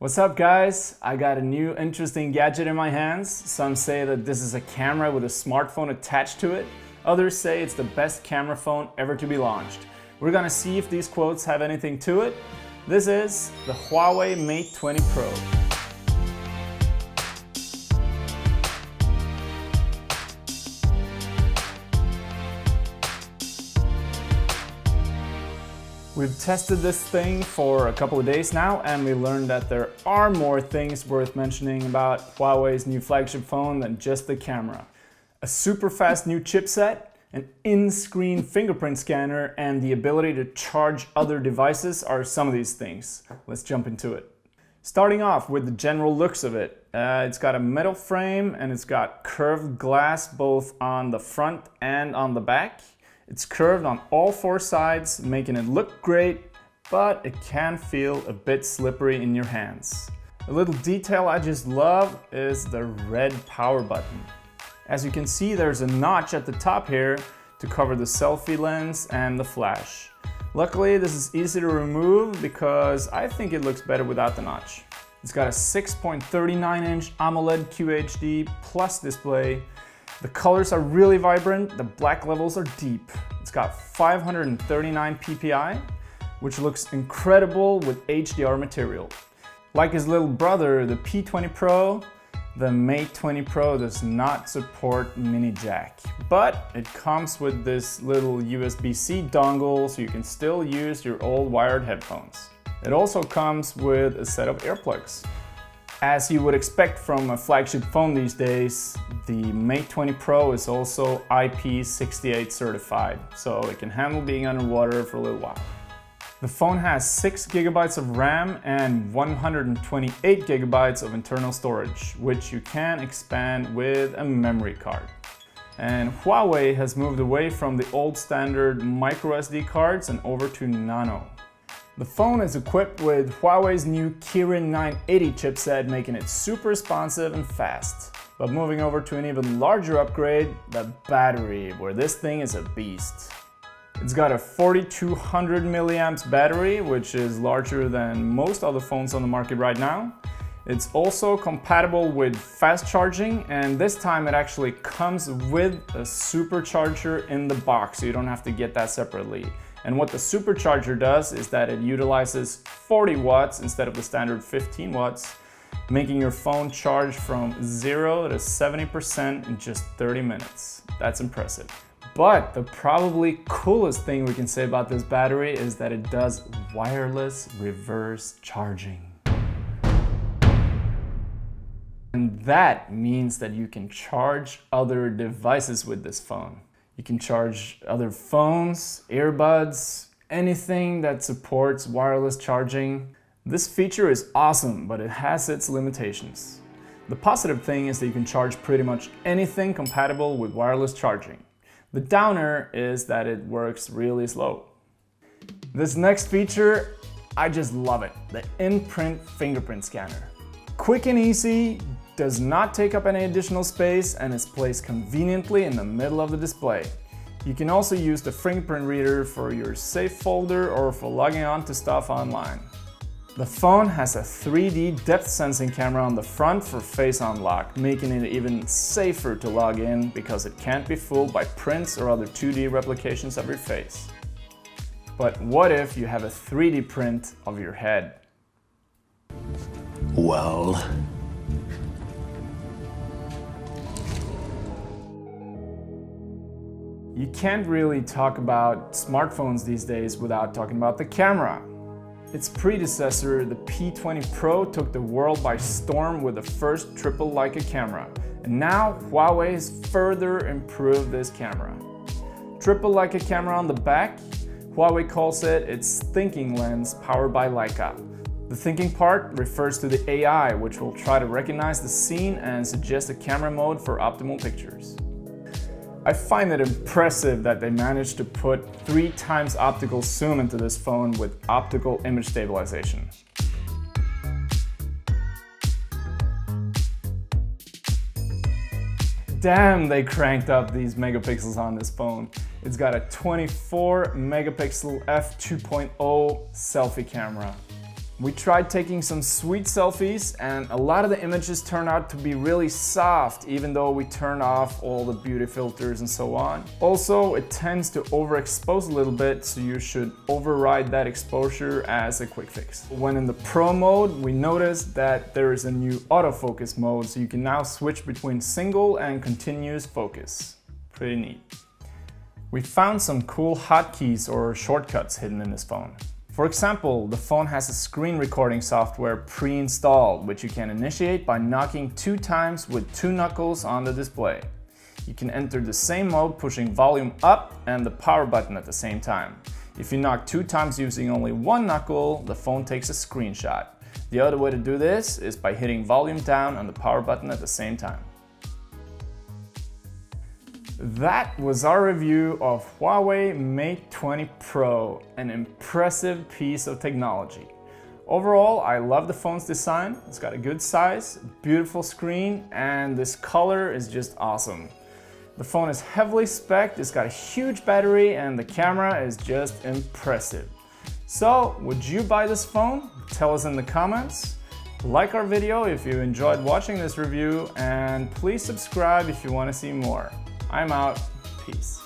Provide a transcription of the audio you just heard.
What's up guys? I got a new interesting gadget in my hands. Some say that this is a camera with a smartphone attached to it. Others say it's the best camera phone ever to be launched. We're gonna see if these quotes have anything to it. This is the Huawei Mate 20 Pro. We've tested this thing for a couple of days now, and we learned that there are more things worth mentioning about Huawei's new flagship phone than just the camera. A super fast new chipset, an in-screen fingerprint scanner, and the ability to charge other devices are some of these things. Let's jump into it. Starting off with the general looks of it. It's got a metal frame and it's got curved glass both on the front and on the back. It's curved on all four sides, making it look great, but it can feel a bit slippery in your hands. A little detail I just love is the red power button. As you can see, there's a notch at the top here to cover the selfie lens and the flash. Luckily, this is easy to remove because I think it looks better without the notch. It's got a 6.39-inch AMOLED QHD Plus display. The colors are really vibrant, the black levels are deep. It's got 539 ppi, which looks incredible with HDR material. Like his little brother, the P20 Pro, the Mate 20 Pro does not support mini jack, but it comes with this little USB-C dongle so you can still use your old wired headphones. It also comes with a set of earplugs. As you would expect from a flagship phone these days, the Mate 20 Pro is also IP68 certified, so it can handle being underwater for a little while. The phone has 6 GB of RAM and 128 GB of internal storage, which you can expand with a memory card. And Huawei has moved away from the old standard microSD cards and over to nano. The phone is equipped with Huawei's new Kirin 980 chipset, making it super responsive and fast. But moving over to an even larger upgrade, the battery, where this thing is a beast. It's got a 4200 milliamps battery, which is larger than most other phones on the market right now. It's also compatible with fast charging, and this time it actually comes with a supercharger in the box, so you don't have to get that separately. And what the supercharger does is that it utilizes 40 watts instead of the standard 15 watts, making your phone charge from 0 to 70% in just 30 minutes. That's impressive. But the probably coolest thing we can say about this battery is that it does wireless reverse charging. And that means that you can charge other devices with this phone. You can charge other phones, earbuds, anything that supports wireless charging. This feature is awesome, but it has its limitations. The positive thing is that you can charge pretty much anything compatible with wireless charging. The downer is that it works really slow. This next feature, I just love it, the in-print fingerprint scanner. Quick and easy, does not take up any additional space, and is placed conveniently in the middle of the display. You can also use the fingerprint reader for your safe folder or for logging on to stuff online. The phone has a 3D depth sensing camera on the front for face unlock, making it even safer to log in because it can't be fooled by prints or other 2D replications of your face. But what if you have a 3D print of your head? Well... You can't really talk about smartphones these days without talking about the camera. Its predecessor, the P20 Pro, took the world by storm with the first triple Leica camera. And now Huawei has further improved this camera. Triple Leica camera on the back, Huawei calls it its thinking lens powered by Leica. The thinking part refers to the AI, which will try to recognize the scene and suggest a camera mode for optimal pictures. I find it impressive that they managed to put 3 times optical zoom into this phone with optical image stabilization. Damn, they cranked up these megapixels on this phone. It's got a 24 megapixel f2.0 selfie camera. We tried taking some sweet selfies and a lot of the images turned out to be really soft, even though we turned off all the beauty filters and so on. Also, it tends to overexpose a little bit, so you should override that exposure as a quick fix. When in the Pro mode, we noticed that there is a new autofocus mode, so you can now switch between single and continuous focus. Pretty neat. We found some cool hotkeys or shortcuts hidden in this phone. For example, the phone has a screen recording software pre-installed, which you can initiate by knocking 2 times with 2 knuckles on the display. You can enter the same mode pushing volume up and the power button at the same time. If you knock 2 times using only 1 knuckle, the phone takes a screenshot. The other way to do this is by hitting volume down on the power button at the same time. That was our review of Huawei Mate 20 Pro, an impressive piece of technology. Overall, I love the phone's design. It's got a good size, beautiful screen, and this color is just awesome. The phone is heavily spec'd, it's got a huge battery, and the camera is just impressive. So, would you buy this phone? Tell us in the comments. Like our video if you enjoyed watching this review, and please subscribe if you want to see more. I'm out. Peace.